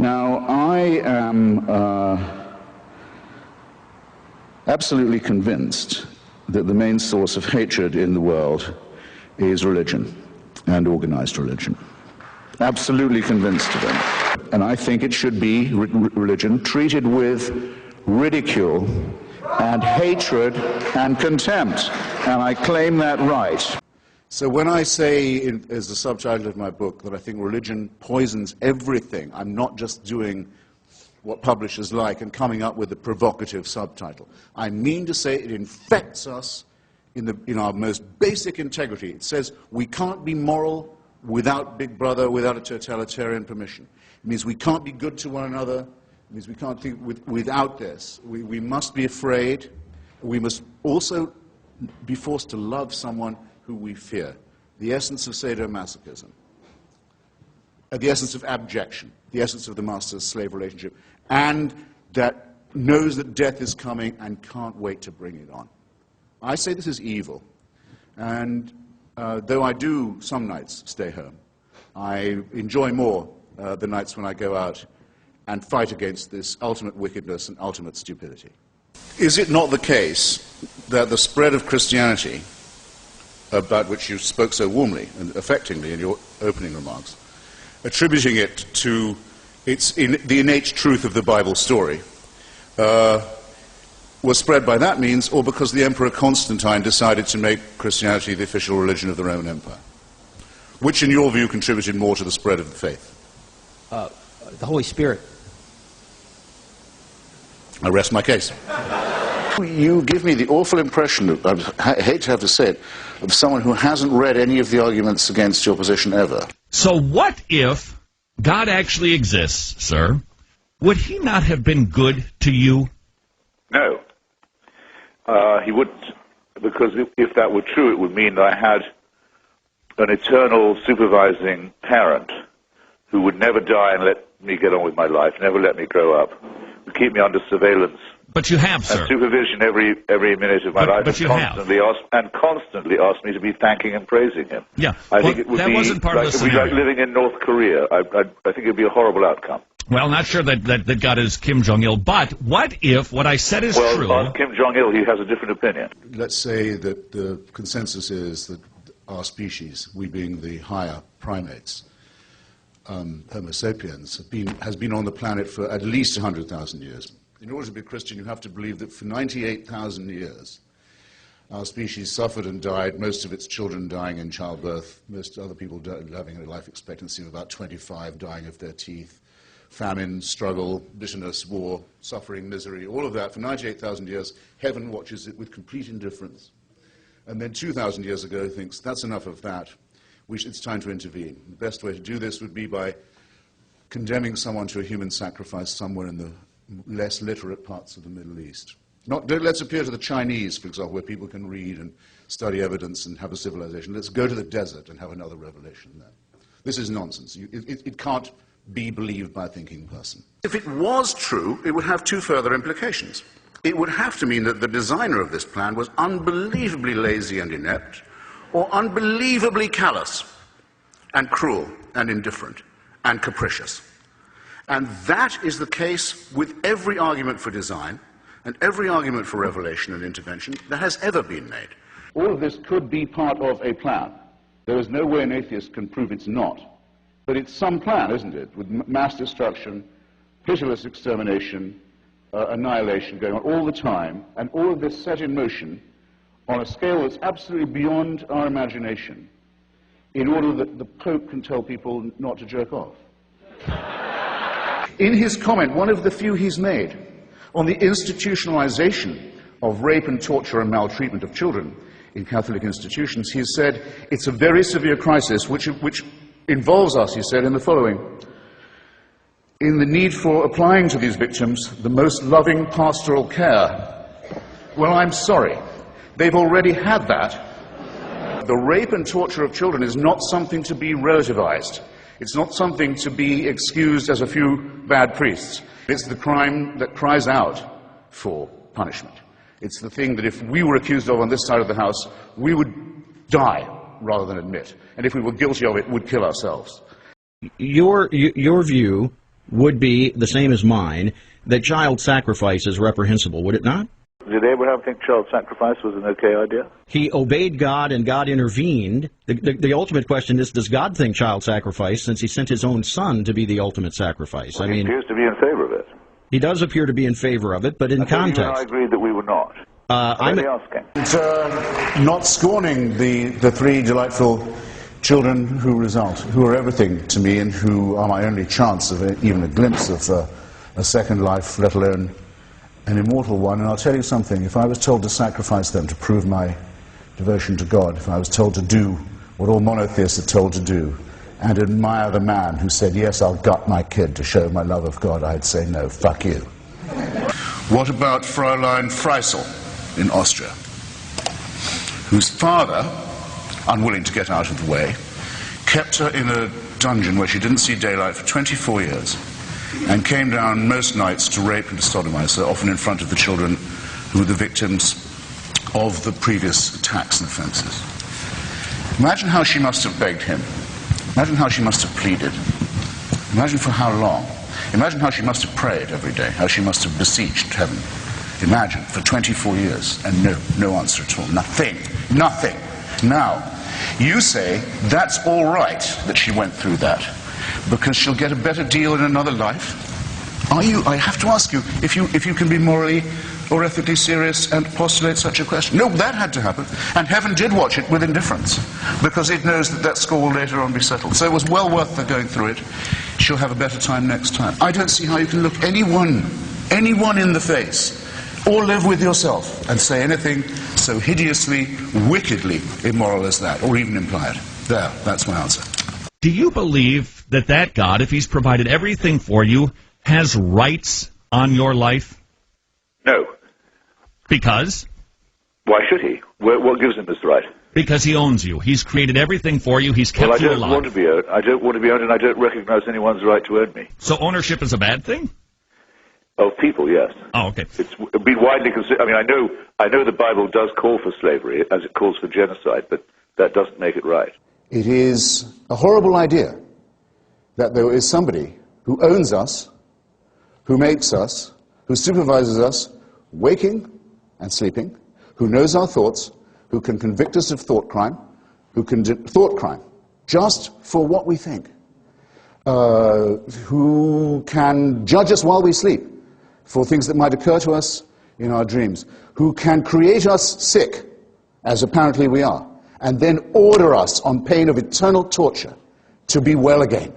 Now, I am absolutely convinced that the main source of hatred in the world is religion and organized religion. Absolutely convinced of it. And I think it should be religion treated with ridicule and hatred and contempt. And I claim that right. So when I say, as the subtitle of my book, that I think religion poisons everything, I'm not just doing what publishers like and coming up with a provocative subtitle. I mean to say it infects us in our most basic integrity. It says we can't be moral without Big Brother, without a totalitarian permission. It means we can't be good to one another. It means we can't think without this. We must be afraid. We must also be forced to love someone who we fear. The essence of sadomasochism. The essence of abjection. The essence of the master-slave relationship. And that knows that death is coming and can't wait to bring it on. I say this is evil. And though I do some nights stay home, I enjoy more the nights when I go out and fight against this ultimate wickedness and ultimate stupidity. Is it not the case that the spread of Christianity, about which you spoke so warmly and affectingly in your opening remarks, attributing it to the innate truth of the Bible story, was spread by that means, or because the Emperor Constantine decided to make Christianity the official religion of the Roman Empire? Which, in your view, contributed more to the spread of the faith? The Holy Spirit. I rest my case. You give me the awful impression, I hate to have to say it, of someone who hasn't read any of the arguments against your position ever. So what if God actually exists, sir? Would he not have been good to you? No. He wouldn't, because if that were true, it would mean that I had an eternal supervising parent who would never die and let me get on with my life, never let me grow up, would keep me under surveillance. But you have, sir. And supervision every minute of my life, but you constantly asked me to be thanking and praising him. Yeah, I think it would that be wasn't part of the it would be like living in North Korea. I think it would be a horrible outcome. Well, not sure that God is Kim Jong-il, but what if what I said is true? Well, ask Kim Jong-il, he has a different opinion. Let's say that the consensus is that our species, we being the higher primates, Homo sapiens, has been on the planet for at least 100,000 years. In order to be a Christian, you have to believe that for 98,000 years, our species suffered and died, most of its children dying in childbirth, most other people having a life expectancy of about 25, dying of their teeth, famine, struggle, bitterness, war, suffering, misery, all of that. For 98,000 years, heaven watches it with complete indifference. And then 2,000 years ago thinks, that's enough of that. It's time to intervene. The best way to do this would be by condemning someone to a human sacrifice somewhere in the less literate parts of the Middle East. Let's appeal to the Chinese, for example, where people can read and study evidence and have a civilization. Let's go to the desert and have another revelation there. This is nonsense. It can't be believed by a thinking person. If it was true, it would have two further implications. It would have to mean that the designer of this plan was unbelievably lazy and inept, or unbelievably callous and cruel and indifferent and capricious. And that is the case with every argument for design and every argument for revelation and intervention that has ever been made. All of this could be part of a plan. There is no way an atheist can prove it's not. But it's some plan, isn't it, with mass destruction, pitiless extermination, annihilation going on all the time, and all of this set in motion on a scale that's absolutely beyond our imagination, in order that the Pope can tell people not to jerk off. In his comment, one of the few he's made, on the institutionalization of rape and torture and maltreatment of children in Catholic institutions, he has said, it's a very severe crisis which involves us, he said, in the following: in the need for applying to these victims the most loving pastoral care. Well, I'm sorry. They've already had that. The rape and torture of children is not something to be relativized. It's not something to be excused as a few bad priests. It's the crime that cries out for punishment. It's the thing that if we were accused of on this side of the House, we would die rather than admit. And if we were guilty of it, would kill ourselves. Your view would be the same as mine, that child sacrifice is reprehensible, would it not? Did Abraham think child sacrifice was an okay idea? He obeyed God and God intervened. The ultimate question is, does God think child sacrifice, since he sent his own son to be the ultimate sacrifice? Well, he appears to be in favor of it. He does appear to be in favor of it, but in context. You and I agreed that we were not. I'm asking. Not scorning the three delightful children who are everything to me and who are my only chance of even a glimpse of a second life, let alone an immortal one. And I'll tell you something, if I was told to sacrifice them to prove my devotion to God, if I was told to do what all monotheists are told to do, and admire the man who said, yes, I'll gut my kid to show my love of God, I'd say, no, fuck you. What about Fräulein Freisel in Austria, whose father, unwilling to get out of the way, kept her in a dungeon where she didn't see daylight for 24 years and came down most nights to rape and to sodomize her, often in front of the children who were the victims of the previous attacks and offenses. Imagine how she must have begged him. Imagine how she must have pleaded. Imagine for how long. Imagine how she must have prayed every day, how she must have beseeched heaven. Imagine, for 24 years, and no answer at all. Nothing. Nothing. Now, you say that's all right that she went through that, because she'll get a better deal in another life? I have to ask you, if you can be morally or ethically serious and postulate such a question. No, that had to happen, and heaven did watch it with indifference, because it knows that score will later on be settled. So it was well worth her going through it. She'll have a better time next time. I don't see how you can look anyone in the face, or live with yourself, and say anything so hideously, wickedly immoral as that, or even imply it. There, that's my answer. Do you believe that God, if he's provided everything for you, has rights on your life? No. Because? Why should he? What gives him this right? Because he owns you. He's created everything for you. He's kept you alive. I don't want to be owned. I don't want to be owned, and I don't recognize anyone's right to own me. So ownership is a bad thing? Of people, yes. Oh, okay. It's been widely considered. I mean, I know the Bible does call for slavery, as it calls for genocide, but that doesn't make it right. It is a horrible idea that there is somebody who owns us, who makes us, who supervises us, waking and sleeping, who knows our thoughts, who can convict us of thought crime, thought crime, just for what we think, who can judge us while we sleep for things that might occur to us in our dreams, who can create us sick, as apparently we are, and then order us on pain of eternal torture to be well again.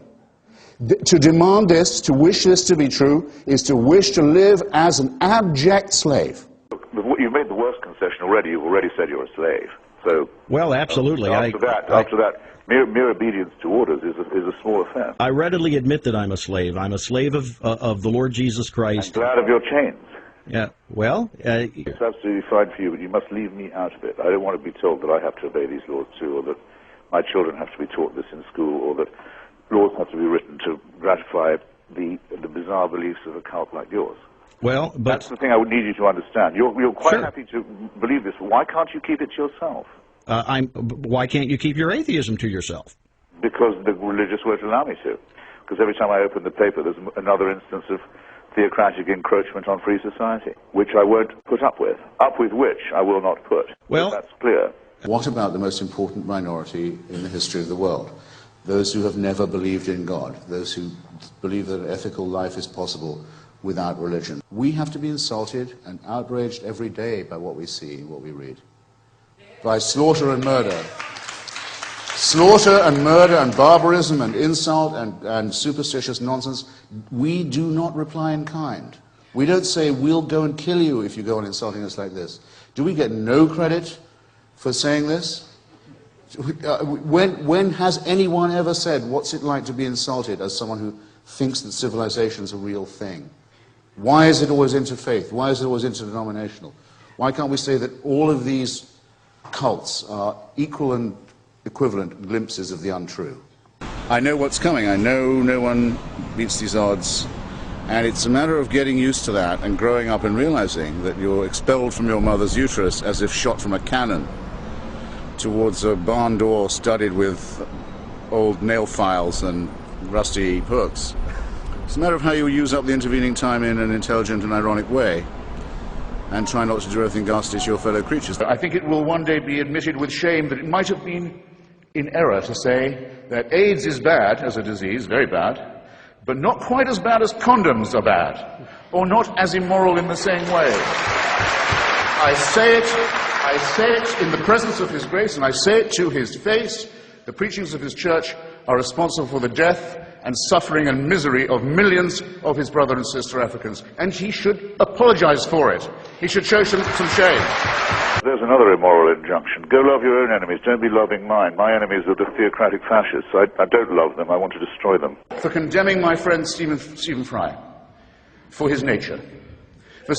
To demand this, to wish this to be true, is to wish to live as an abject slave. You've made the worst concession already. You've already said you're a slave. So, well, absolutely. After that, mere obedience to orders is a small offense. I readily admit that I'm a slave. I'm a slave of the Lord Jesus Christ. I'm glad of your chains. Yeah, well... it's absolutely fine for you, but you must leave me out of it. I don't want to be told that I have to obey these laws too, or that my children have to be taught this in school, or that laws have to be written to gratify the bizarre beliefs of a cult like yours. Well, but... That's the thing I would need you to understand. You're quite Sure. happy to believe this. Why can't you keep it to yourself? Why can't you keep your atheism to yourself? Because the religious won't allow me to. Because every time I open the paper, there's another instance of theocratic encroachment on free society, which I won't put up with which I will not put. Well, that's clear. What about the most important minority in the history of the world? Those who have never believed in God, those who believe that an ethical life is possible without religion. We have to be insulted and outraged every day by what we see, what we read. By slaughter and murder. Slaughter and murder and barbarism and insult and superstitious nonsense. We do not reply in kind. We don't say, we'll go and kill you if you go on insulting us like this. Do we get no credit for saying this? When has anyone ever said, what's it like to be insulted as someone who thinks that civilization is a real thing? Why is it always interfaith? Why is it always interdenominational? Why can't we say that all of these cults are equal and equivalent glimpses of the untrue? I know what's coming. I know no one beats these odds. And it's a matter of getting used to that and growing up and realizing that you're expelled from your mother's uterus as if shot from a cannon towards a barn door studded with old nail files and rusty hooks. It's a matter of how you use up the intervening time in an intelligent and ironic way, and try not to do everything ghastly to your fellow creatures. I think it will one day be admitted with shame that it might have been in error to say that AIDS is bad as a disease, very bad, but not quite as bad as condoms are bad, or not as immoral in the same way. I say it in the presence of His grace, and I say it to His face. The preachings of His church are responsible for the death and suffering and misery of millions of his brother and sister Africans, and he should apologize for it. He should show some shame. There's another immoral injunction. Go love your own enemies, don't be loving mine. My enemies are the theocratic fascists. I don't love them, I want to destroy them. For condemning my friend Stephen Fry, for his nature, for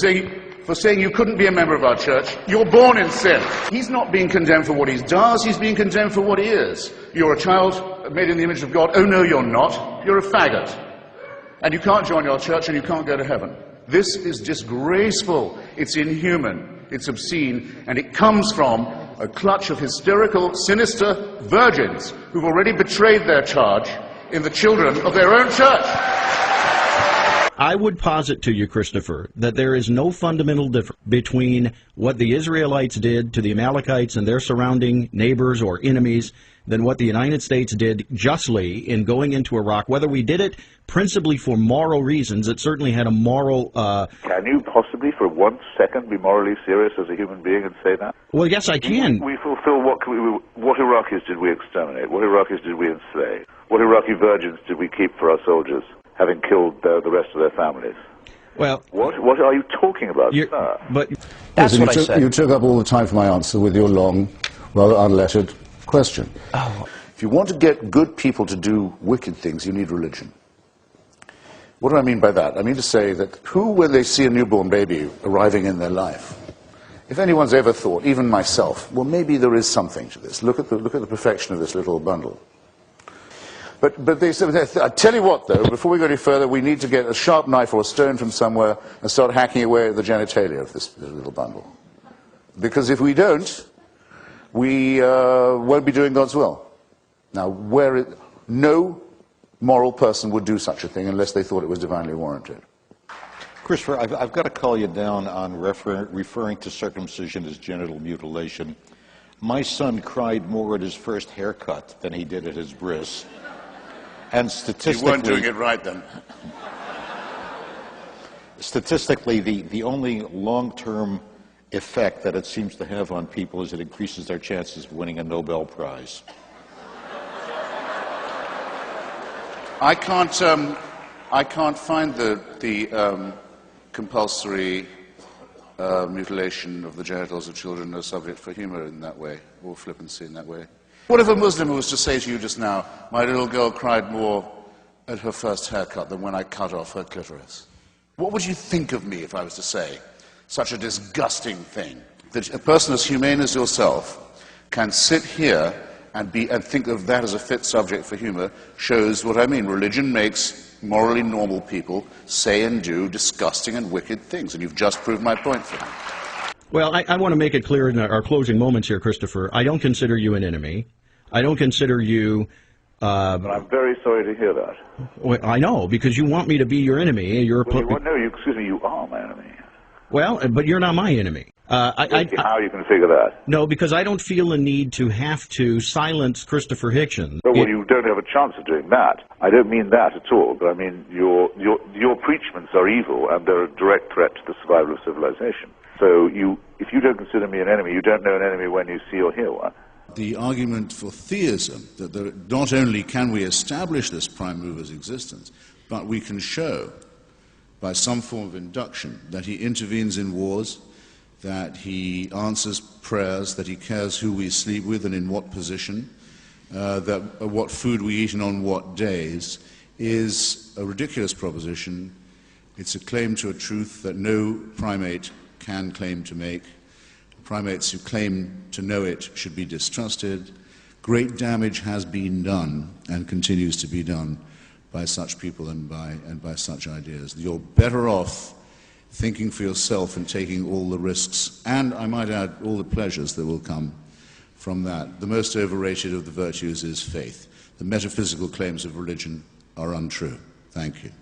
saying you couldn't be a member of our church, you're born in sin. He's not being condemned for what he does, he's being condemned for what he is. You're a child made in the image of God. Oh no, you're not. You're a faggot. And you can't join our church and you can't go to heaven. This is disgraceful. It's inhuman. It's obscene. And it comes from a clutch of hysterical, sinister virgins who've already betrayed their charge in the children of their own church. I would posit to you, Christopher, that there is no fundamental difference between what the Israelites did to the Amalekites and their surrounding neighbors or enemies than what the United States did justly in going into Iraq. Whether we did it principally for moral reasons, it certainly had a moral... Can you possibly for 1 second be morally serious as a human being and say that? Well, yes, I can. We fulfill what Iraqis did we exterminate? What Iraqis did we enslave? What Iraqi virgins did we keep for our soldiers, having killed the rest of their families? Well, what are you talking about, sir? But That's Listen, what I said. You took up all the time for my answer with your long, rather unlettered question. If you want to get good people to do wicked things, you need religion. What do I mean by that? I mean to say that who, when they see a newborn baby arriving in their life, if anyone's ever thought, even myself, well, maybe there is something to this. Look at the perfection of this little bundle. But they said, I tell you what, though, before we go any further, we need to get a sharp knife or a stone from somewhere and start hacking away at the genitalia of this little bundle. Because if we don't, we won't be doing God's will. Now, no moral person would do such a thing unless they thought it was divinely warranted. Christopher, I've got to call you down on referring to circumcision as genital mutilation. My son cried more at his first haircut than he did at his bris. And statistically... You weren't doing it right, then. Statistically, the only long-term effect that it seems to have on people is it increases their chances of winning a Nobel Prize. I can't find the compulsory mutilation of the genitals of children a subject for humor in that way, or flippancy in that way. What if a Muslim was to say to you just now, my little girl cried more at her first haircut than when I cut off her clitoris? What would you think of me if I was to say such a disgusting thing? That a person as humane as yourself can sit here and think of that as a fit subject for humor shows what I mean. Religion makes morally normal people say and do disgusting and wicked things, and you've just proved my point for me. Well, I want to make it clear in our closing moments here, Christopher. I don't consider you an enemy. I don't consider you... But I'm very sorry to hear that. Well, I know, because you want me to be your enemy. Excuse me, you are my enemy. Well, but you're not my enemy. How you can figure that? No, because I don't feel a need to have to silence Christopher Hitchens. Well, you don't have a chance of doing that. I don't mean that at all, but I mean your preachments are evil and they're a direct threat to the survival of civilization. So if you don't consider me an enemy, you don't know an enemy when you see or hear one. The argument for theism, that not only can we establish this prime mover's existence, but we can show by some form of induction that he intervenes in wars, that he answers prayers, that he cares who we sleep with and in what position, what food we eat and on what days, is a ridiculous proposition. It's a claim to a truth that no primate can claim to make. Primates who claim to know it should be distrusted. Great damage has been done and continues to be done by such people and by such ideas. You're better off thinking for yourself and taking all the risks, and I might add, all the pleasures that will come from that. The most overrated of the virtues is faith. The metaphysical claims of religion are untrue. Thank you.